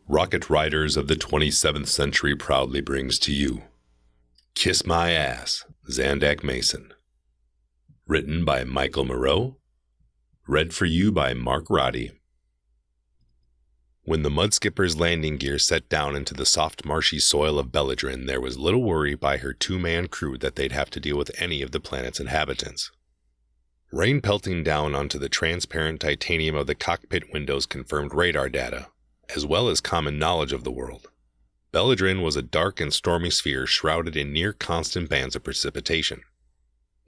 Rocket Riders of the 27th Century proudly brings to you Kiss My Ass, Xandak Mason. Written by Michael Moreau. Read for you by Mark Roddy. When the Mudskipper's landing gear set down into the soft marshy soil of Belladrin, there was little worry by her two-man crew that they'd have to deal with any of the planet's inhabitants. Rain pelting down onto the transparent titanium of the cockpit windows confirmed radar data, as well as common knowledge of the world. Belladrin was a dark and stormy sphere shrouded in near-constant bands of precipitation.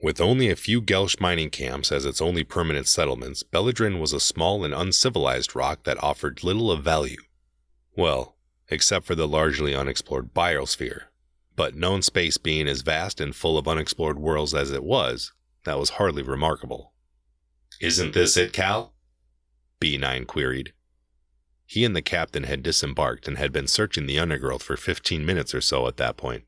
With only a few Gelsh mining camps as its only permanent settlements, Belladrin was a small and uncivilized rock that offered little of value. Well, except for the largely unexplored biosphere. But known space being as vast and full of unexplored worlds as it was, that was hardly remarkable. "Isn't this it, Cal?" B9 queried. He and the captain had disembarked and had been searching the undergrowth for 15 minutes or so at that point.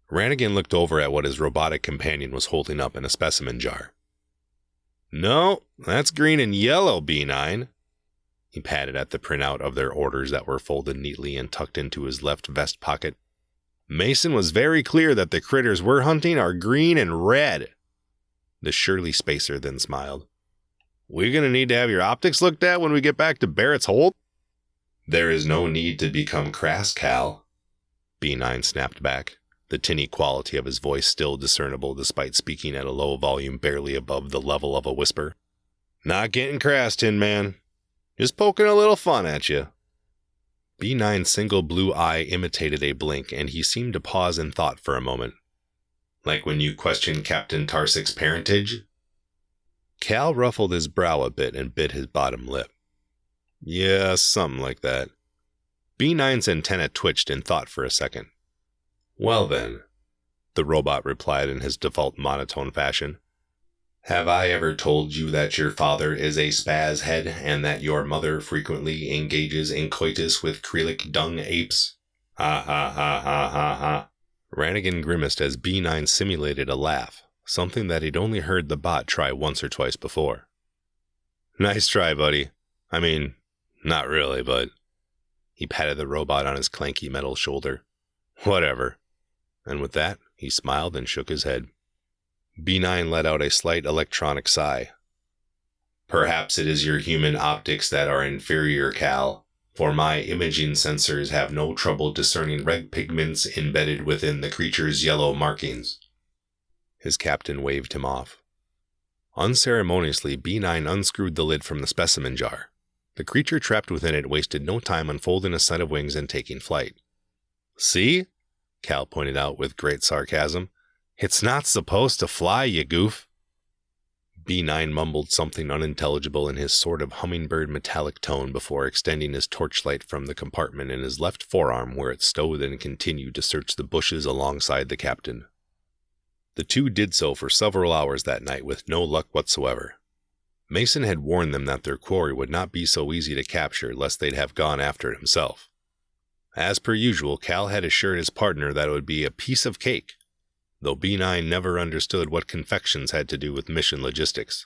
Rannigan looked over at what his robotic companion was holding up in a specimen jar. "No, that's green and yellow, B9. He patted at the printout of their orders that were folded neatly and tucked into his left vest pocket. "Mason was very clear that the critters we're hunting are green and red." The Shirley Spacer then smiled. "We're going to need to have your optics looked at when we get back to Barrett's Hold?" "There is no need to become crass, Cal," B9 snapped back, the tinny quality of his voice still discernible despite speaking at a low volume barely above the level of a whisper. "Not getting crass, Tin Man. Just poking a little fun at you." B9's single blue eye imitated a blink, and he seemed to pause in thought for a moment. "Like when you questioned Captain Tarsik's parentage?" Cal ruffled his brow a bit and bit his bottom lip. "Yeah, something like that." B9's antenna twitched in thought for a second. "Well then," the robot replied in his default monotone fashion, "have I ever told you that your father is a spaz head and that your mother frequently engages in coitus with Krellic dung apes?" "Ha ha ha ha ha ha." Rannigan grimaced as B9 simulated a laugh, something that he'd only heard the bot try once or twice before. "Nice try, buddy. I mean, not really, but..." He patted the robot on his clanky metal shoulder. "Whatever." And with that, he smiled and shook his head. B9 let out a slight electronic sigh. "Perhaps it is your human optics that are inferior, Cal, for my imaging sensors have no trouble discerning red pigments embedded within the creature's yellow markings." His captain waved him off. Unceremoniously, B9 unscrewed the lid from the specimen jar. The creature trapped within it wasted no time unfolding a set of wings and taking flight. "See?" Cal pointed out with great sarcasm. "It's not supposed to fly, you goof." B9 mumbled something unintelligible in his sort of hummingbird metallic tone before extending his torchlight from the compartment in his left forearm where it stowed and continued to search the bushes alongside the captain. The two did so for several hours that night with no luck whatsoever. Mason had warned them that their quarry would not be so easy to capture lest they'd have gone after it himself. As per usual, Cal had assured his partner that it would be a piece of cake, though B9 never understood what confections had to do with mission logistics.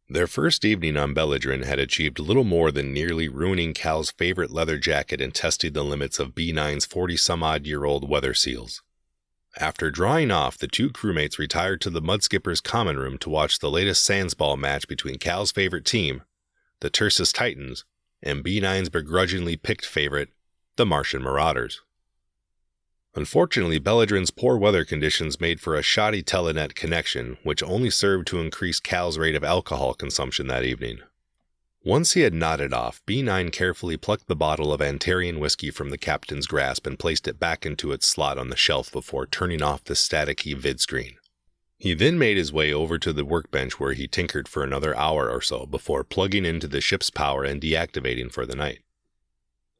Their first evening on Belladrin had achieved little more than nearly ruining Cal's favorite leather jacket and testing the limits of B9's 40-some-odd-year-old weather seals. After drying off, the two crewmates retired to the Mudskipper's common room to watch the latest Sandsball match between Cal's favorite team, the Tursus Titans, and B9's begrudgingly picked favorite, the Martian Marauders. Unfortunately, Belladrin's poor weather conditions made for a shoddy telenet connection, which only served to increase Cal's rate of alcohol consumption that evening. Once he had nodded off, B9 carefully plucked the bottle of Antarian whiskey from the captain's grasp and placed it back into its slot on the shelf before turning off the staticky vid screen. He then made his way over to the workbench where he tinkered for another hour or so before plugging into the ship's power and deactivating for the night.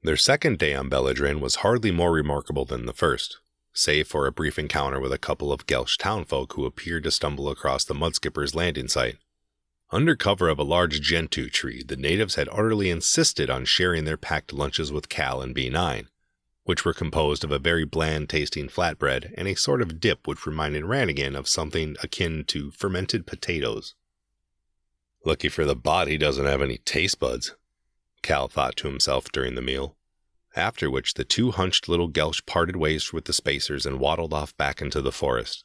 Their second day on Belladrin was hardly more remarkable than the first, save for a brief encounter with a couple of Gelsh townfolk who appeared to stumble across the Mudskipper's landing site. Under cover of a large gentoo tree, the natives had utterly insisted on sharing their packed lunches with Cal and B9, which were composed of a very bland-tasting flatbread and a sort of dip which reminded Rannigan of something akin to fermented potatoes. "Lucky for the bot he doesn't have any taste buds," Cal thought to himself during the meal, after which the two hunched little Gelsh parted ways with the spacers and waddled off back into the forest.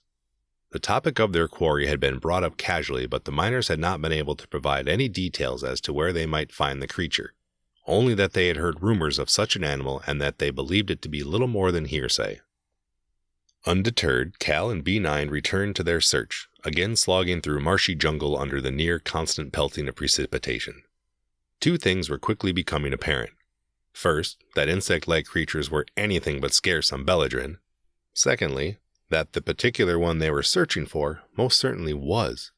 The topic of their quarry had been brought up casually, but the miners had not been able to provide any details as to where they might find the creature, only that they had heard rumors of such an animal and that they believed it to be little more than hearsay. Undeterred, Cal and B9 returned to their search, again slogging through marshy jungle under the near-constant pelting of precipitation. Two things were quickly becoming apparent. First, that insect-like creatures were anything but scarce on Belladrin. Secondly, that the particular one they were searching for most certainly was.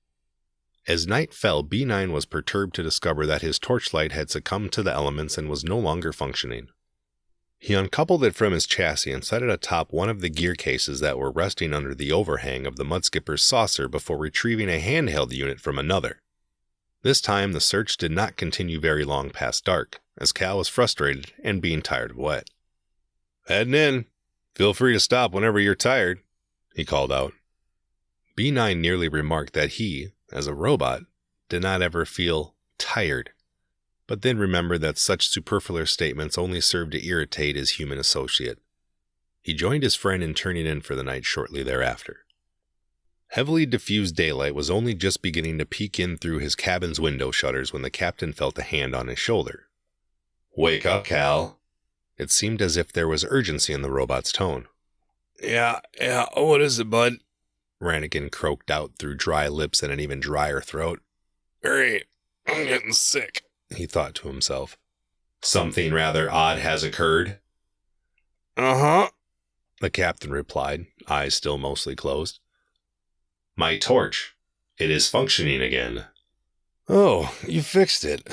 As night fell, B9 was perturbed to discover that his torchlight had succumbed to the elements and was no longer functioning. He uncoupled it from his chassis and set it atop one of the gear cases that were resting under the overhang of the mudskipper's saucer before retrieving a handheld unit from another. This time the search did not continue very long past dark, as Cal was frustrated and being tired of wet. "Heading in. Feel free to stop whenever you're tired," he called out. B9 nearly remarked that he, as a robot, did not ever feel tired, but then remembered that such superfluous statements only served to irritate his human associate. He joined his friend in turning in for the night shortly thereafter. Heavily diffused daylight was only just beginning to peek in through his cabin's window shutters when the captain felt a hand on his shoulder. "Wake up, Cal." It seemed as if there was urgency in the robot's tone. Yeah, what is it, bud?" Rannigan croaked out through dry lips and an even drier throat. "Hurry, I'm getting sick," he thought to himself. "Something rather odd has occurred?" "Uh-huh," the captain replied, eyes still mostly closed. "My torch. It is functioning again." "Oh, you fixed it,"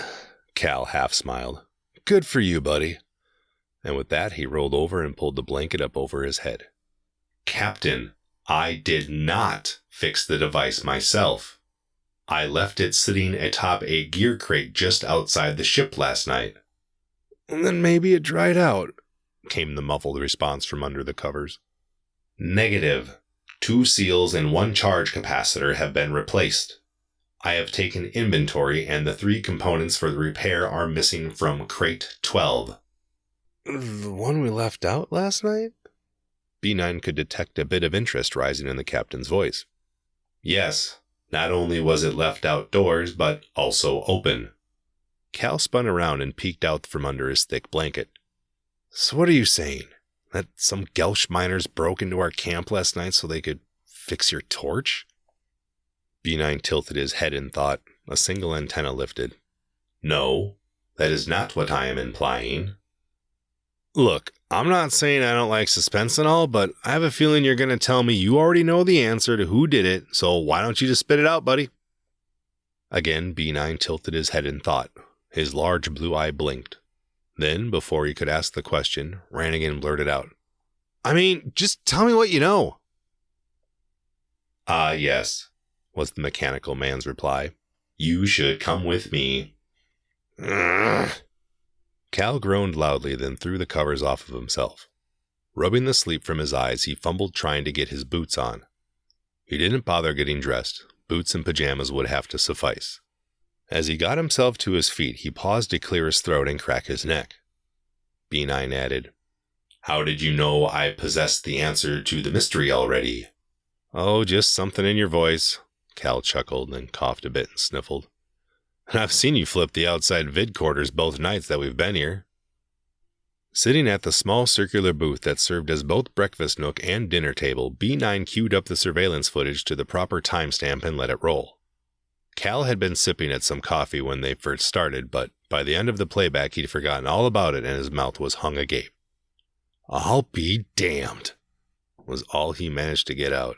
Cal half smiled. "Good for you, buddy." And with that, he rolled over and pulled the blanket up over his head. "Captain, I did not fix the device myself. I left it sitting atop a gear crate just outside the ship last night." "Then maybe it dried out," came the muffled response from under the covers. "Negative. 2 seals and 1 charge capacitor have been replaced. I have taken inventory and the 3 components for the repair are missing from crate 12. "The one we left out last night?" B9 could detect a bit of interest rising in the captain's voice. "Yes, not only was it left outdoors, but also open." Cal spun around and peeked out from under his thick blanket. "So what are you saying? That some Gelsh miners broke into our camp last night so they could fix your torch?" B9 tilted his head in thought, a single antenna lifted. "No, that is not what I am implying." "Look, I'm not saying I don't like suspense and all, but I have a feeling you're going to tell me you already know the answer to who did it, so why don't you just spit it out, buddy?" Again, B9 tilted his head in thought. His large blue eye blinked. Then, before he could ask the question, Rannigan blurted out, "I mean, just tell me what you know." "Ah, yes," was the mechanical man's reply. "You should come with me." Cal groaned loudly, then threw the covers off of himself. Rubbing the sleep from his eyes, he fumbled trying to get his boots on. He didn't bother getting dressed. Boots and pajamas would have to suffice. As he got himself to his feet, he paused to clear his throat and crack his neck. B9 added, "How did you know I possessed the answer to the mystery already?" "Oh, just something in your voice." Cal chuckled, then coughed a bit and sniffled. "And I've seen you flip the outside vid quarters both nights that we've been here." Sitting at the small circular booth that served as both breakfast nook and dinner table, B9 queued up the surveillance footage to the proper timestamp and let it roll. Cal had been sipping at some coffee when they first started, but by the end of the playback he'd forgotten all about it and his mouth was hung agape. "I'll be damned," was all he managed to get out.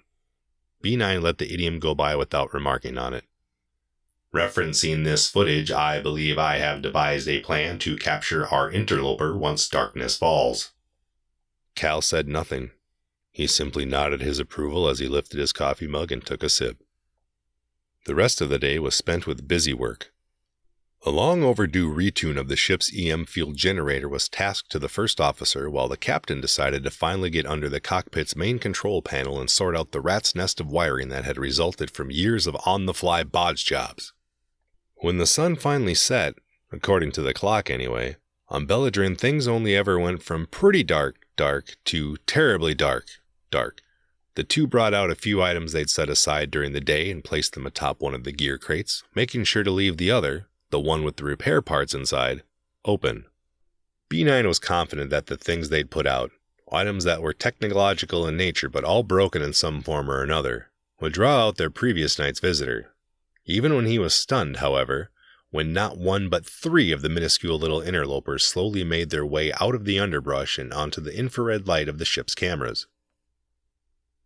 B9 let the idiom go by without remarking on it. "Referencing this footage, I believe I have devised a plan to capture our interloper once darkness falls." Cal said nothing. He simply nodded his approval as he lifted his coffee mug and took a sip. The rest of the day was spent with busy work. A long overdue retune of the ship's EM field generator was tasked to the first officer, while the captain decided to finally get under the cockpit's main control panel and sort out the rat's nest of wiring that had resulted from years of on-the-fly bodge jobs. When the sun finally set, According to the clock anyway, on Belladrin things only ever went from pretty dark to terribly dark. The two brought out a few items they'd set aside during the day and placed them atop one of the gear crates, making sure to leave the other, the one with the repair parts inside, open. B9 was confident that the things they'd put out, items that were technological in nature but all broken in some form or another, would draw out their previous night's visitor. Even when he was stunned, however, when not one but 3 of the minuscule little interlopers slowly made their way out of the underbrush and onto the infrared light of the ship's cameras.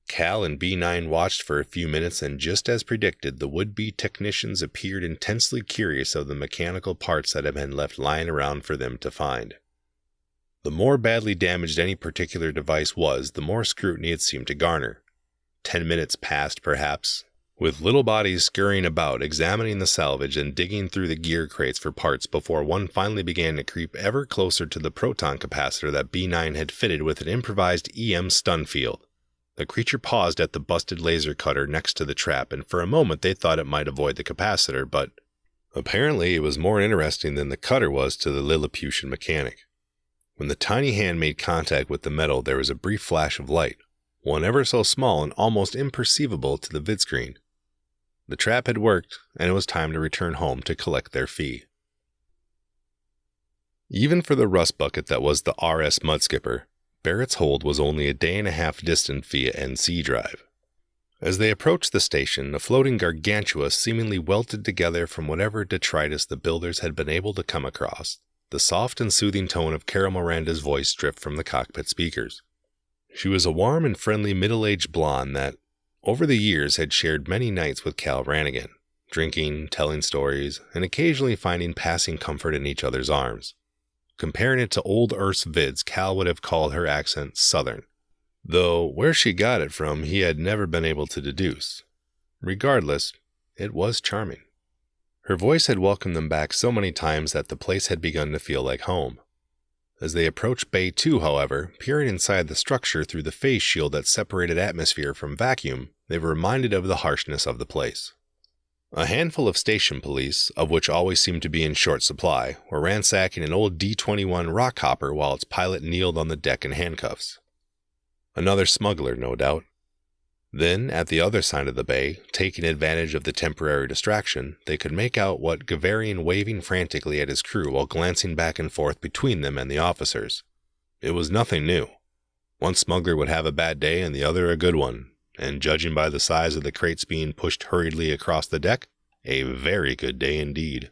Cal and B9 watched for a few minutes, and just as predicted, the would-be technicians appeared intensely curious of the mechanical parts that had been left lying around for them to find. The more badly damaged any particular device was, the more scrutiny it seemed to garner. 10 minutes passed, perhaps, with little bodies scurrying about, examining the salvage and digging through the gear crates for parts before one finally began to creep ever closer to the proton capacitor that B9 had fitted with an improvised EM stun field. The creature paused at the busted laser cutter next to the trap, and for a moment they thought it might avoid the capacitor, but apparently it was more interesting than the cutter was to the Lilliputian mechanic. When the tiny hand made contact with the metal, there was a brief flash of light, one ever so small and almost imperceivable to the vidscreen. The trap had worked, and it was time to return home to collect their fee. Even for the rust bucket that was the RS Mudskipper, Barrett's hold was only a day and a half distant via NC drive. As they approached the station, a floating gargantua seemingly welted together from whatever detritus the builders had been able to come across. The soft and soothing tone of Carol Miranda's voice dripped from the cockpit speakers. She was a warm and friendly middle-aged blonde that, over the years, had shared many nights with Cal Rannigan, drinking, telling stories, and occasionally finding passing comfort in each other's arms. Comparing it to old Earth's vids, Cal would have called her accent Southern, though where she got it from he had never been able to deduce. Regardless, it was charming. Her voice had welcomed them back so many times that the place had begun to feel like home. As they approached Bay 2, however, peering inside the structure through the phase shield that separated atmosphere from vacuum, they were reminded of the harshness of the place. A handful of station police, of which always seemed to be in short supply, were ransacking an old D-21 rockhopper while its pilot kneeled on the deck in handcuffs. Another smuggler, no doubt. Then, at the other side of the bay, taking advantage of the temporary distraction, they could make out what Gavarian waving frantically at his crew while glancing back and forth between them and the officers. It was nothing new. One smuggler would have a bad day and the other a good one, and judging by the size of the crates being pushed hurriedly across the deck, a very good day indeed.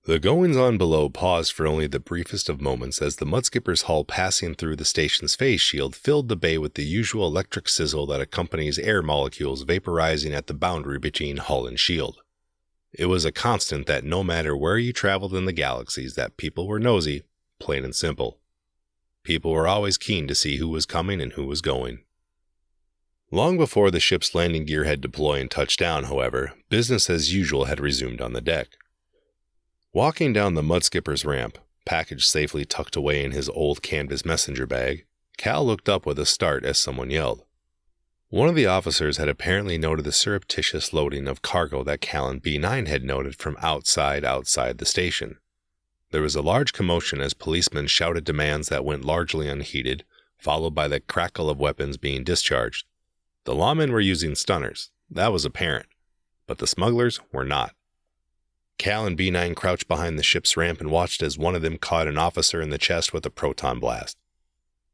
The goings-on below paused for only the briefest of moments as the Mudskipper's hull passing through the station's phase shield filled the bay with the usual electric sizzle that accompanies air molecules vaporizing at the boundary between hull and shield. It was a constant that no matter where you traveled in the galaxies that people were nosy, plain and simple. People were always keen to see who was coming and who was going. Long before the ship's landing gear had deployed and touched down, however, business as usual had resumed on the deck. Walking down the Mudskipper's ramp, package safely tucked away in his old canvas messenger bag, Cal looked up with a start as someone yelled. One of the officers had apparently noted the surreptitious loading of cargo that Cal and B9 had noted from outside the station. There was a large commotion as policemen shouted demands that went largely unheeded, followed by the crackle of weapons being discharged. The lawmen were using stunners, that was apparent, but the smugglers were not. Cal and B9 crouched behind the ship's ramp and watched as one of them caught an officer in the chest with a proton blast.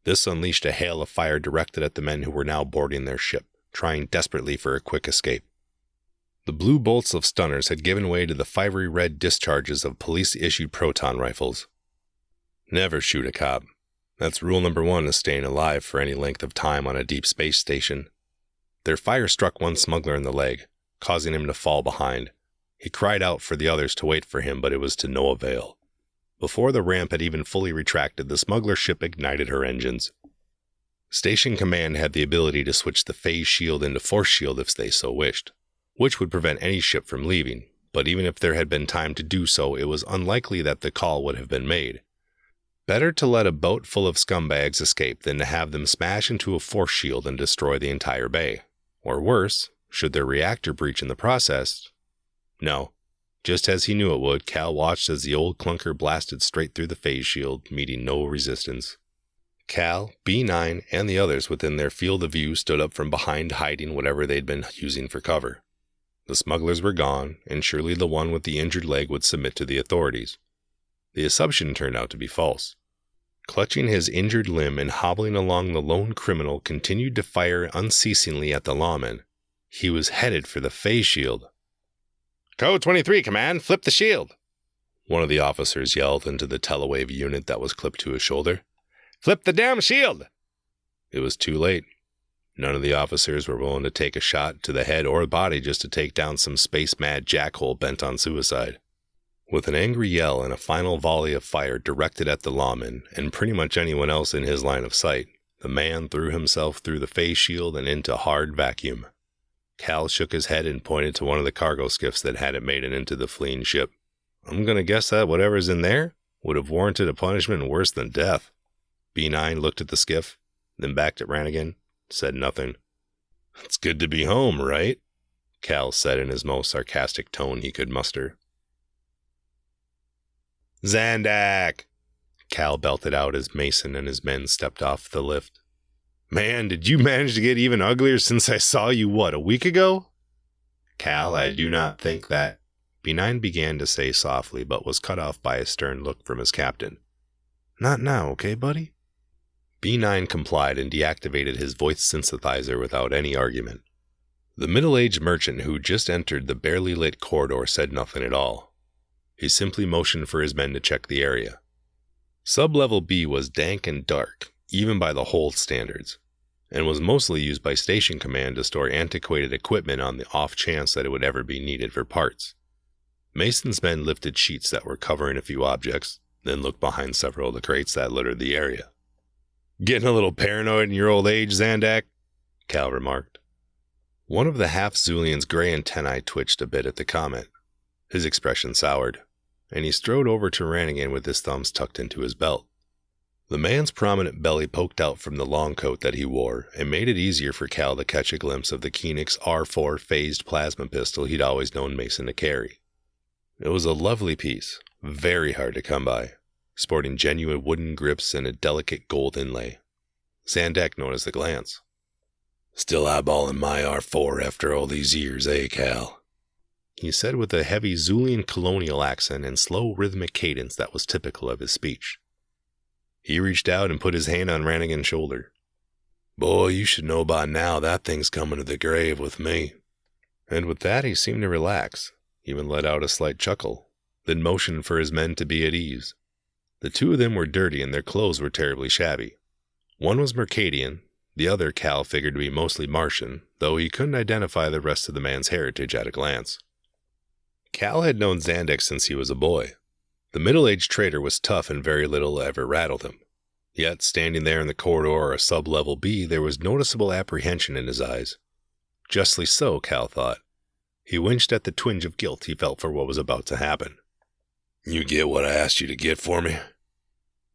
This unleashed a hail of fire directed at the men who were now boarding their ship, trying desperately for a quick escape. The blue bolts of stunners had given way to the fiery red discharges of police-issued proton rifles. Never shoot a cop. That's rule number 1 of staying alive for any length of time on a deep space station. Their fire struck one smuggler in the leg, causing him to fall behind. He cried out for the others to wait for him, but it was to no avail. Before the ramp had even fully retracted, the smuggler ship ignited her engines. Station Command had the ability to switch the phase shield into force shield if they so wished, which would prevent any ship from leaving, but even if there had been time to do so, it was unlikely that the call would have been made. Better to let a boat full of scumbags escape than to have them smash into a force shield and destroy the entire bay. Or worse, should their reactor breach in the process. No, Just as he knew it would, Cal watched as the old clunker blasted straight through the phase shield, meeting no resistance. Cal, B9, and the others within their field of view stood up from behind, hiding whatever they'd been using for cover. The smugglers were gone, and surely the one with the injured leg would submit to the authorities. The assumption turned out to be false. Clutching his injured limb and hobbling along, the lone criminal continued to fire unceasingly at the lawman. He was headed for the phase shield. "Code 23, Command, flip the shield!" One of the officers yelled into the telewave unit that was clipped to his shoulder. "Flip the damn shield!" It was too late. None of the officers were willing to take a shot to the head or body just to take down some space-mad jackhole bent on suicide. With an angry yell and a final volley of fire directed at the lawman and pretty much anyone else in his line of sight, the man threw himself through the phase shield and into hard vacuum. Cal shook his head and pointed to one of the cargo skiffs that hadn't made it into the fleeing ship. "I'm going to guess that whatever's in there would have warranted a punishment worse than death." B9 looked at the skiff, then back at Rannigan, said nothing. "It's good to be home, right?" Cal said in his most sarcastic tone he could muster. "Xandak!" Cal belted out as Mason and his men stepped off the lift. "Man, did you manage to get even uglier since I saw you, a week ago?" "Cal, I do not think that," B9 began to say softly, but was cut off by a stern look from his captain. "Not now, okay, buddy?" B9 complied and deactivated his voice synthesizer without any argument. The middle-aged merchant who just entered the barely lit corridor said nothing at all. He simply motioned for his men to check the area. Sub-level B was dank and dark, even by the hold standards, and was mostly used by Station Command to store antiquated equipment on the off chance that it would ever be needed for parts. Mason's men lifted sheets that were covering a few objects, then looked behind several of the crates that littered the area. "Getting a little paranoid in your old age, Xandak?" Cal remarked. One of the half-Zulian's gray antennae twitched a bit at the comment. His expression soured, and he strode over to Rannigan with his thumbs tucked into his belt. The man's prominent belly poked out from the long coat that he wore and made it easier for Cal to catch a glimpse of the Koenig's R4 phased plasma pistol he'd always known Mason to carry. It was a lovely piece, very hard to come by, sporting genuine wooden grips and a delicate gold inlay. Xandak noticed the glance. "Still eyeballing my R4 after all these years, eh, Cal?" he said with a heavy Zulian colonial accent and slow rhythmic cadence that was typical of his speech. He reached out and put his hand on Rannigan's shoulder. "Boy, you should know by now that thing's coming to the grave with me." And with that he seemed to relax, even let out a slight chuckle, then motioned for his men to be at ease. The two of them were dirty and their clothes were terribly shabby. One was Mercadian, the other Cal figured to be mostly Martian, though he couldn't identify the rest of the man's heritage at a glance. Cal had known Xandak since he was a boy. The middle-aged trader was tough and very little ever rattled him. Yet, standing there in the corridor or sub-level B, there was noticeable apprehension in his eyes. Justly so, Cal thought. He winced at the twinge of guilt he felt for what was about to happen. "You get what I asked you to get for me?"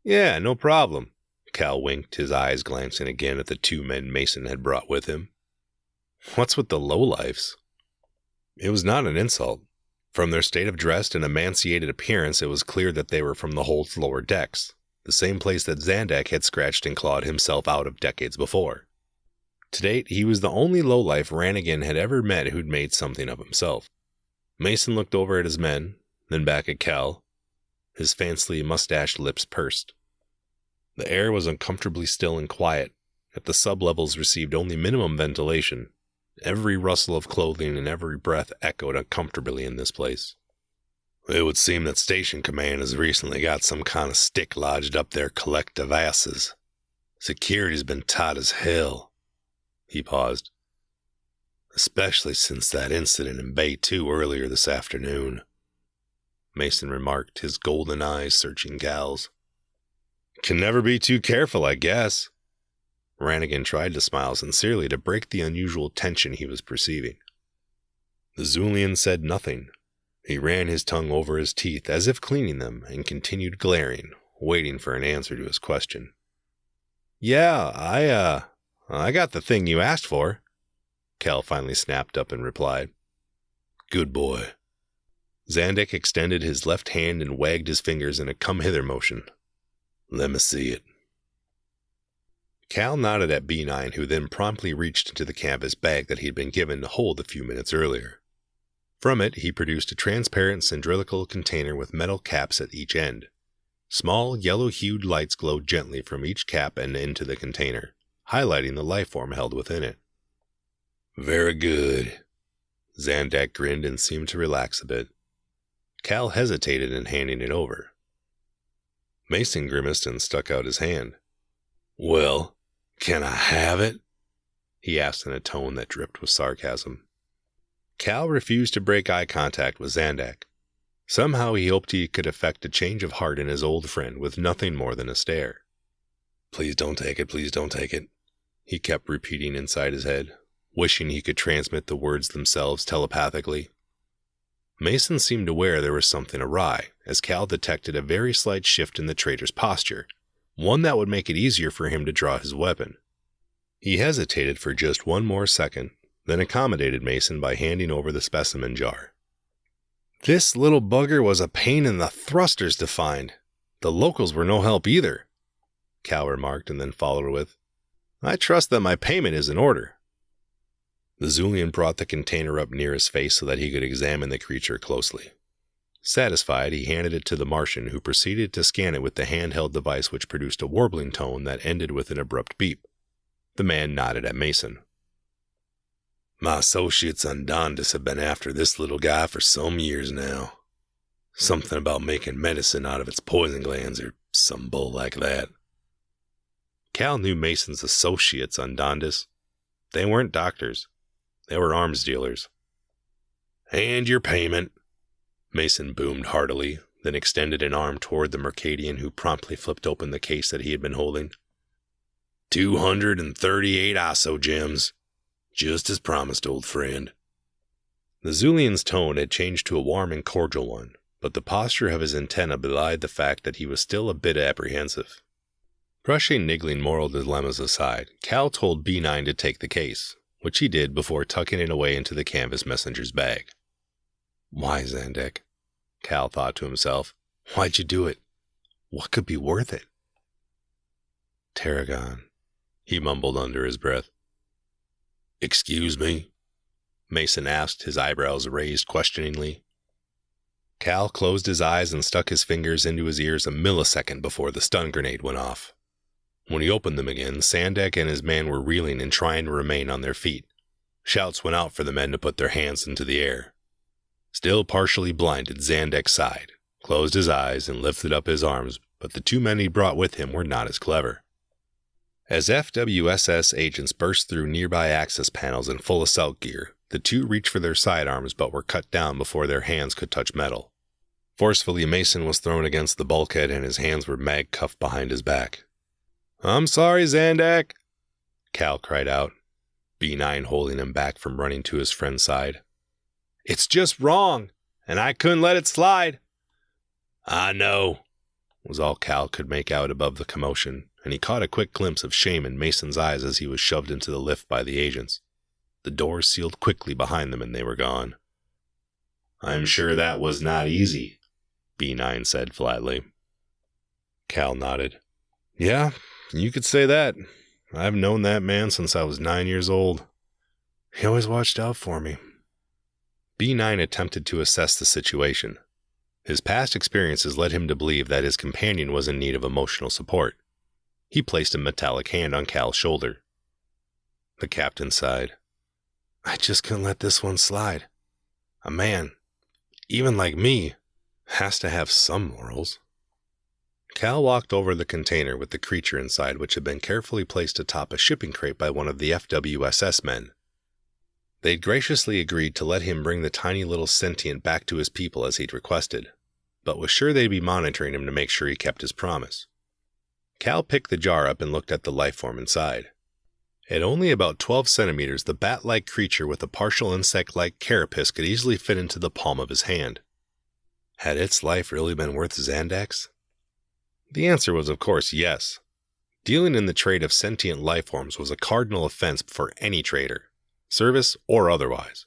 "Yeah, no problem." Cal winked, his eyes glancing again at the two men Mason had brought with him. What's with the lowlifes? It was not an insult. From their state of dress and emaciated appearance, it was clear that they were from the hold's lower decks, the same place that Xandak had scratched and clawed himself out of decades before. To date, he was the only lowlife Rannigan had ever met who'd made something of himself. Mason looked over at his men, then back at Cal. His fancily mustached lips pursed. The air was uncomfortably still and quiet, yet the sublevels received only minimum ventilation. Every rustle of clothing and every breath echoed uncomfortably in this place. "It would seem that Station Command has recently got some kind of stick lodged up their collective asses. Security's been tight as hell." He paused. "Especially since that incident in Bay 2 earlier this afternoon," Mason remarked, his golden eyes searching Cal's. "Can never be too careful, I guess." Rannigan tried to smile sincerely to break the unusual tension he was perceiving. The Zulian said nothing. He ran his tongue over his teeth as if cleaning them and continued glaring, waiting for an answer to his question. "Yeah, I got the thing you asked for," Cal finally snapped up and replied. "Good boy." Xandak extended his left hand and wagged his fingers in a come-hither motion. "Let me see it." Cal nodded at B9, who then promptly reached into the canvas bag that he had been given to hold a few minutes earlier. From it, he produced a transparent cylindrical container with metal caps at each end. Small, yellow-hued lights glowed gently from each cap and into the container, highlighting the lifeform held within it. "Very good." Xandak grinned and seemed to relax a bit. Cal hesitated in handing it over. Mason grimaced and stuck out his hand. "Well, can I have it?" he asked in a tone that dripped with sarcasm. Cal refused to break eye contact with Xandak. Somehow he hoped he could effect a change of heart in his old friend with nothing more than a stare. "Please don't take it, please don't take it," he kept repeating inside his head, wishing he could transmit the words themselves telepathically. Mason seemed aware there was something awry, as Cal detected a very slight shift in the trader's posture, one that would make it easier for him to draw his weapon. He hesitated for just one more second, then accommodated Mason by handing over the specimen jar. "This little bugger was a pain in the thrusters to find. The locals were no help either," Cal remarked, and then followed with, "I trust that my payment is in order." The Zulian brought the container up near his face so that he could examine the creature closely. Satisfied, he handed it to the Martian, who proceeded to scan it with the handheld device, which produced a warbling tone that ended with an abrupt beep. The man nodded at Mason. "My associates on Dondas have been after this little guy for some years now. Something about making medicine out of its poison glands or some bull like that." Cal knew Mason's associates on Dondas. They weren't doctors. They were arms dealers. "And your payment," Mason boomed heartily, then extended an arm toward the Mercadian, who promptly flipped open the case that he had been holding. 238 isogems. Just as promised, old friend." The Zulian's tone had changed to a warm and cordial one, but the posture of his antenna belied the fact that he was still a bit apprehensive. Brushing niggling moral dilemmas aside, Cal told B9 to take the case, which he did before tucking it away into the canvas messenger's bag. "Why, Xandak?" Cal thought to himself. "Why'd you do it? What could be worth it?" "Tarragon," he mumbled under his breath. "Excuse me?" Mason asked, his eyebrows raised questioningly. Cal closed his eyes and stuck his fingers into his ears a millisecond before the stun grenade went off. When he opened them again, Xandak and his man were reeling and trying to remain on their feet. Shouts went out for the men to put their hands into the air. Still partially blinded, Xandak sighed, closed his eyes, and lifted up his arms, but the two men he brought with him were not as clever. As FWSS agents burst through nearby access panels in full assault gear, the two reached for their sidearms but were cut down before their hands could touch metal. Forcefully, Mason was thrown against the bulkhead and his hands were mag-cuffed behind his back. "I'm sorry, Xandak," Cal cried out, B9 holding him back from running to his friend's side. "It's just wrong, and I couldn't let it slide." "I know," was all Cal could make out above the commotion, and he caught a quick glimpse of shame in Mason's eyes as he was shoved into the lift by the agents. The doors sealed quickly behind them and they were gone. "I'm sure that was not easy," B9 said flatly. Cal nodded. "Yeah, you could say that. I've known that man since I was 9 years old. He always watched out for me." B9 attempted to assess the situation. His past experiences led him to believe that his companion was in need of emotional support. He placed a metallic hand on Cal's shoulder. The captain sighed. "I just couldn't let this one slide. A man, even like me, has to have some morals." Cal walked over the container with the creature inside, which had been carefully placed atop a shipping crate by one of the FWSS men. They'd graciously agreed to let him bring the tiny little sentient back to his people as he'd requested, but was sure they'd be monitoring him to make sure he kept his promise. Cal picked the jar up and looked at the lifeform inside. At only about 12 centimeters, the bat-like creature with a partial insect-like carapace could easily fit into the palm of his hand. Had its life really been worth Xandak's? The answer was, of course, yes. Dealing in the trade of sentient lifeforms was a cardinal offense for any trader, service or otherwise.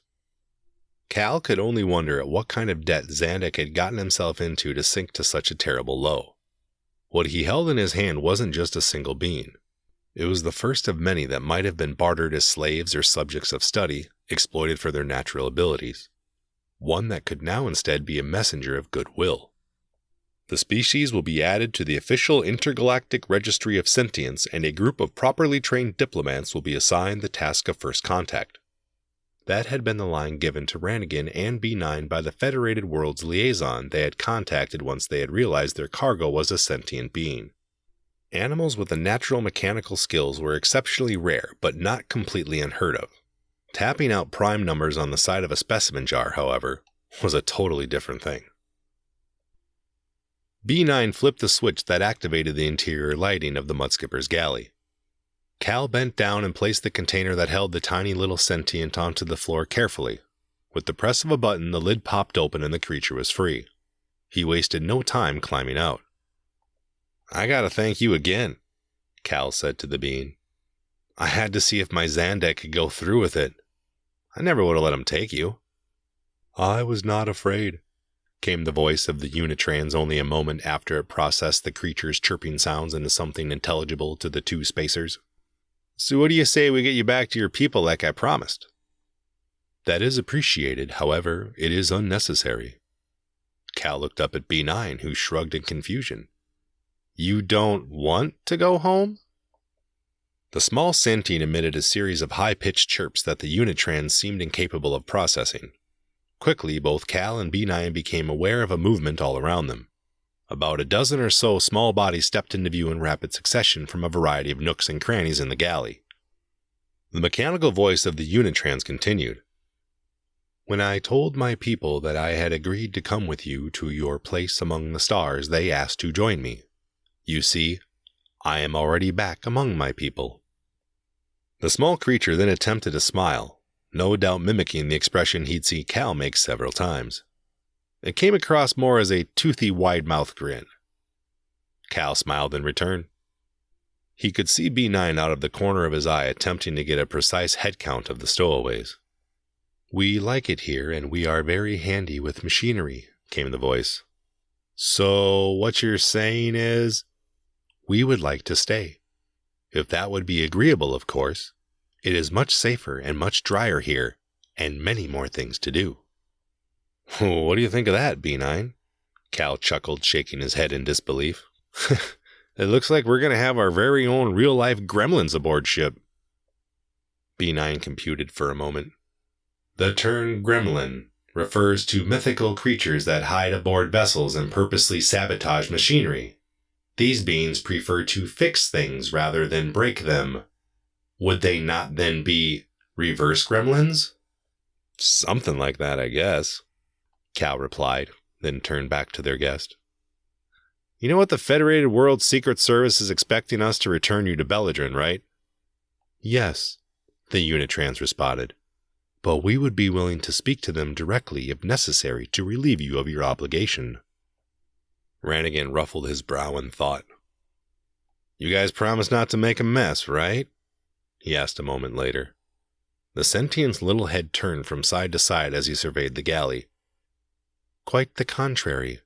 Cal could only wonder at what kind of debt Xandak had gotten himself into to sink to such a terrible low. What he held in his hand wasn't just a single bean. It was the first of many that might have been bartered as slaves or subjects of study, exploited for their natural abilities. One that could now instead be a messenger of goodwill. The species will be added to the official Intergalactic Registry of Sentience, and a group of properly trained diplomats will be assigned the task of first contact. That had been the line given to Rannigan and B9 by the Federated Worlds liaison they had contacted once they had realized their cargo was a sentient being. Animals with the natural mechanical skills were exceptionally rare, but not completely unheard of. Tapping out prime numbers on the side of a specimen jar, however, was a totally different thing. B9 flipped the switch that activated the interior lighting of the Mudskipper's galley. Cal bent down and placed the container that held the tiny little sentient onto the floor carefully. With the press of a button, the lid popped open and the creature was free. He wasted no time climbing out. "I gotta thank you again," Cal said to the being. "I had to see if my Xandak could go through with it. I never would have let him take you." "I was not afraid," came the voice of the Unitrans only a moment after it processed the creature's chirping sounds into something intelligible to the two spacers. "So what do you say we get you back to your people like I promised?" "That is appreciated, however, it is unnecessary." Cal looked up at B9, who shrugged in confusion. "You don't want to go home?" The small sentient emitted a series of high-pitched chirps that the Unitrans seemed incapable of processing. Quickly, both Cal and B9 became aware of a movement all around them. About a dozen or so small bodies stepped into view in rapid succession from a variety of nooks and crannies in the galley. The mechanical voice of the Unitrans continued. "When I told my people that I had agreed to come with you to your place among the stars, they asked to join me. You see, I am already back among my people." The small creature then attempted a smile, no doubt mimicking the expression he'd see Cal make several times. It came across more as a toothy, wide-mouthed grin. Cal smiled in return. He could see B9 out of the corner of his eye attempting to get a precise head count of the stowaways. "We like it here, and we are very handy with machinery," came the voice. "So what you're saying is—" "We would like to stay. If that would be agreeable, of course. It is much safer and much drier here, and many more things to do." "What do you think of that, B9? Cal chuckled, shaking his head in disbelief. "It looks like we're going to have our very own real-life gremlins aboard ship." B9 computed for a moment. "The term gremlin refers to mythical creatures that hide aboard vessels and purposely sabotage machinery. These beings prefer to fix things rather than break them. Would they not then be reverse gremlins?" "Something like that, I guess," Cal replied, then turned back to their guest. "You know what the Federated World Secret Service is expecting us to return you to Belladrin, right?" "Yes," the Unitrans responded, "but we would be willing to speak to them directly if necessary to relieve you of your obligation." Rannigan ruffled his brow in thought. "You guys promise not to make a mess, right?" he asked a moment later. The sentient's little head turned from side to side as he surveyed the galley. "Quite the contrary.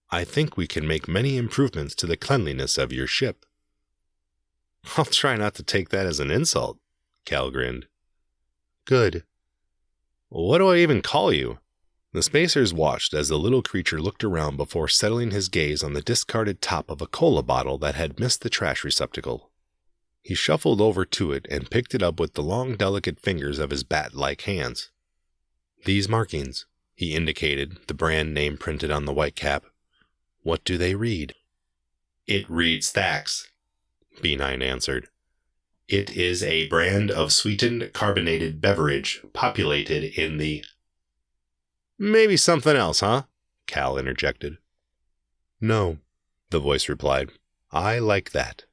I think we can make many improvements to the cleanliness of your ship." "I'll try not to take that as an insult," Cal grinned. "Good. What do I even call you?" The spacers watched as the little creature looked around before settling his gaze on the discarded top of a cola bottle that had missed the trash receptacle. He shuffled over to it and picked it up with the long, delicate fingers of his bat-like hands. "These markings," he indicated, the brand name printed on the white cap. "What do they read?" "It reads Thax," B9 answered. "It is a brand of sweetened carbonated beverage populated in the—" "Maybe something else, huh?" Cal interjected. "No," the voice replied. "I like that.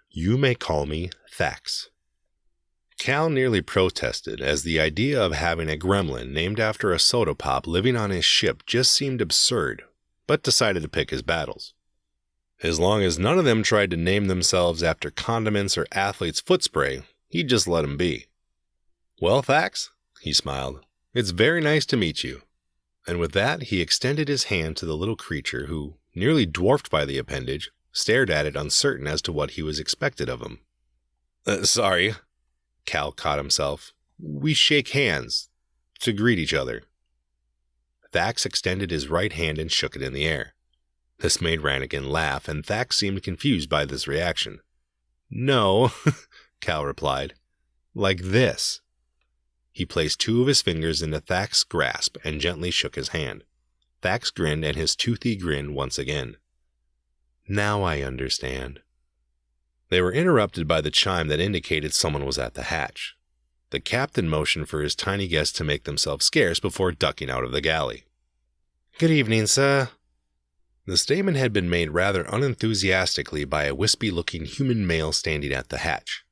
You may call me Thax." Cal nearly protested, as the idea of having a gremlin named after a soda pop living on his ship just seemed absurd, but decided to pick his battles. As long as none of them tried to name themselves after condiments or athlete's foot spray, he'd just let them be. "Well, Thax," he smiled, It's very nice to meet you." And with that, he extended his hand to the little creature who, nearly dwarfed by the appendage, stared at it uncertain as to what he was expected of him. Sorry, Cal caught himself. "We shake hands to greet each other." Thax extended his right hand and shook it in the air. This made Rannigan laugh, and Thax seemed confused by this reaction. "No," Cal replied. "Like this." He placed 2 of his fingers into Thax's grasp and gently shook his hand. Thax grinned, and his toothy grin once again. "Now I understand." They were interrupted by the chime that indicated someone was at the hatch. The captain motioned for his tiny guests to make themselves scarce before ducking out of the galley. "Good evening, sir." The statement had been made rather unenthusiastically by a wispy-looking human male standing at the hatch.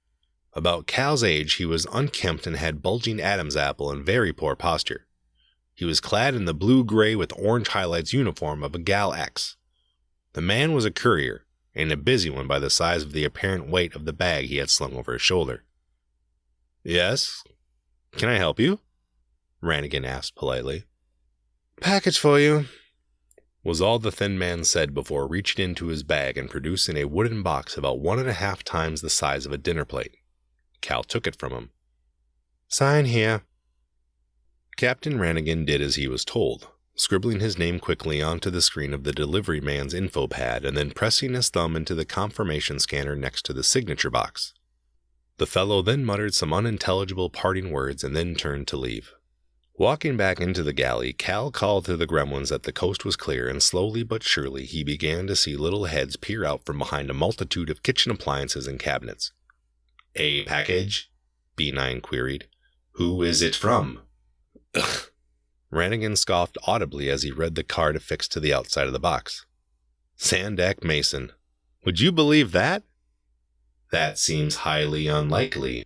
About Cal's age, he was unkempt and had bulging Adam's apple and very poor posture. He was clad in the blue-gray with orange highlights uniform of a Gal X. The man was a courier, and a busy one by the size of the apparent weight of the bag he had slung over his shoulder. "Yes? Can I help you?" Rannigan asked politely. "Package for you," was all the thin man said before reaching into his bag and producing a wooden box about 1.5 times the size of a dinner plate. Cal took it from him. "Sign here." Captain Rannigan did as he was told, scribbling his name quickly onto the screen of the delivery man's info pad and then pressing his thumb into the confirmation scanner next to the signature box. The fellow then muttered some unintelligible parting words and then turned to leave. Walking back into the galley, Cal called to the gremlins that the coast was clear, and slowly but surely he began to see little heads peer out from behind a multitude of kitchen appliances and cabinets. "A package?" B9 queried. "Who is it from?" Ugh. Rannigan scoffed audibly as he read the card affixed to the outside of the box. "Xandak Mason. Would you believe that?" "That seems highly unlikely.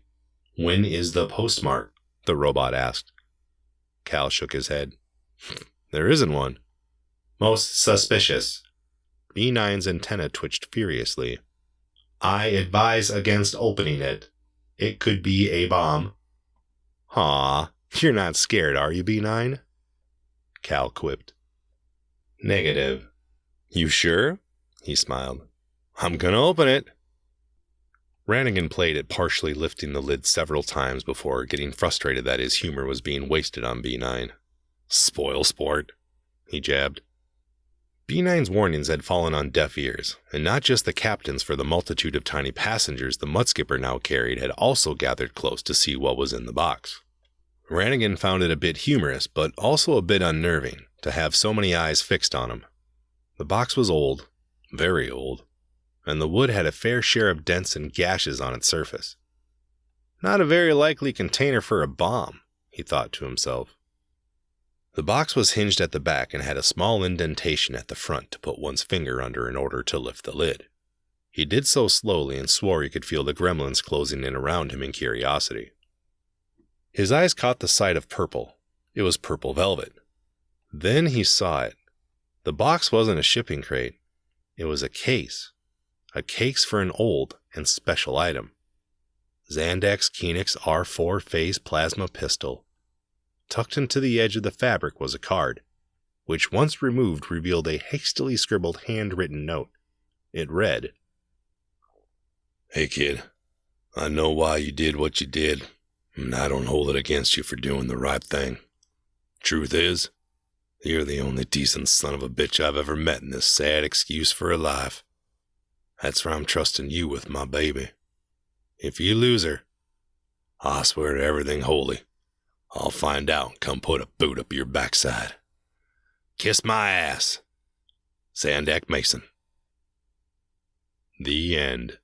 When is the postmark?" the robot asked. Cal shook his head. "There isn't one." "Most suspicious." B9's antenna twitched furiously. "I advise against opening it. It could be a bomb." "Aw, you're not scared, are you, B9? Cal quipped. "Negative." "You sure?" he smiled. "I'm gonna open it." Rannigan played at partially lifting the lid several times before getting frustrated that his humor was being wasted on B9. "Spoil sport," he jabbed. B9's warnings had fallen on deaf ears, and not just the captains, for the multitude of tiny passengers the mudskipper now carried had also gathered close to see what was in the box. Rannigan found it a bit humorous, but also a bit unnerving, to have so many eyes fixed on him. The box was old, very old, and the wood had a fair share of dents and gashes on its surface. Not a very likely container for a bomb, he thought to himself. The box was hinged at the back and had a small indentation at the front to put one's finger under in order to lift the lid. He did so slowly and swore he could feel the gremlins closing in around him in curiosity. His eyes caught the sight of purple. It was purple velvet. Then he saw it. The box wasn't a shipping crate. It was a case. A case for an old and special item. Xandak's Kenix R4 phase plasma pistol. Tucked into the edge of the fabric was a card, which once removed revealed a hastily scribbled handwritten note. It read, "Hey kid, I know why you did what you did, and I don't hold it against you for doing the right thing. Truth is, you're the only decent son of a bitch I've ever met in this sad excuse for a life. That's why I'm trusting you with my baby. If you lose her, I swear to everything holy, I'll find out and come put a boot up your backside. Kiss my ass. Xandak Mason." The end.